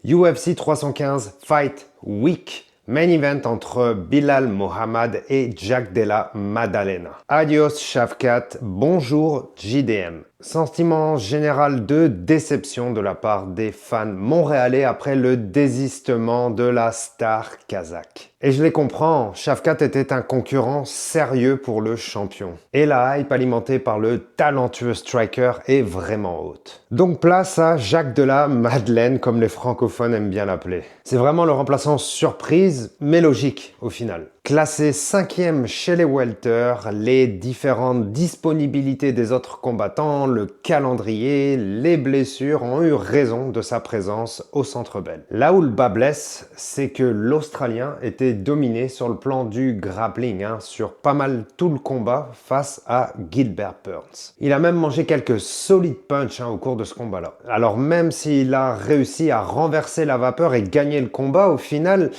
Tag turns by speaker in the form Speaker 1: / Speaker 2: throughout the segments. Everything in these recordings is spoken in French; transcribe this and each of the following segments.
Speaker 1: UFC 315 Fight Week. Main event entre Bilal Mohamed et Jack Della Maddalena. Adios Shavkat, bonjour JDM. Sentiment général de déception de la part des fans montréalais après le désistement de la star kazakh. Et je les comprends, Shavkat était un concurrent sérieux pour le champion. Et la hype alimentée par le talentueux striker est vraiment haute. Donc place à Jack Della Madeleine, comme les francophones aiment bien l'appeler. C'est vraiment le remplaçant surprise, mais logique au final. Classé 5e chez les welters, les différentes disponibilités des autres combattants, le calendrier, les blessures ont eu raison de sa présence au Centre Bell. Là où le bas blesse, c'est que l'Australien était dominé sur le plan du grappling, sur pas mal tout le combat face à Gilbert Burns. Il a même mangé quelques solides punchs au cours de ce combat-là. Alors même s'il a réussi à renverser la vapeur et gagner le combat, au final,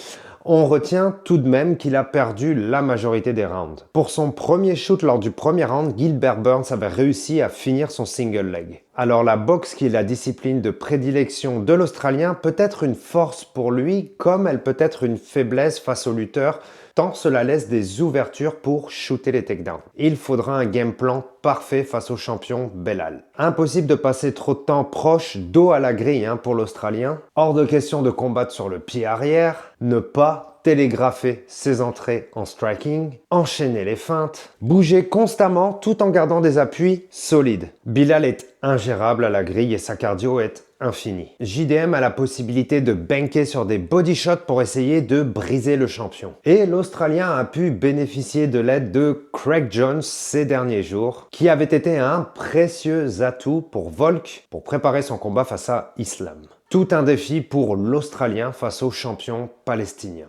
Speaker 1: on retient tout de même qu'il a perdu la majorité des rounds. Pour son premier shoot lors du premier round, Gilbert Burns avait réussi à finir son single leg. Alors la boxe, qui est la discipline de prédilection de l'Australien, peut être une force pour lui, comme elle peut être une faiblesse face aux lutteurs, tant cela laisse des ouvertures pour shooter les takedowns. Il faudra un game plan parfait face au champion Belal. Impossible de passer trop de temps proche, dos à la grille pour l'Australien. Hors de question de combattre sur le pied arrière, ne pas télégrapher ses entrées en striking, enchaîner les feintes, bouger constamment tout en gardant des appuis solides. Bilal est ingérable à la grille et sa cardio est infini. JDM a la possibilité de banker sur des body shots pour essayer de briser le champion. Et l'Australien a pu bénéficier de l'aide de Craig Jones ces derniers jours, qui avait été un précieux atout pour Volk pour préparer son combat face à Islam. Tout un défi pour l'Australien face au champion palestinien.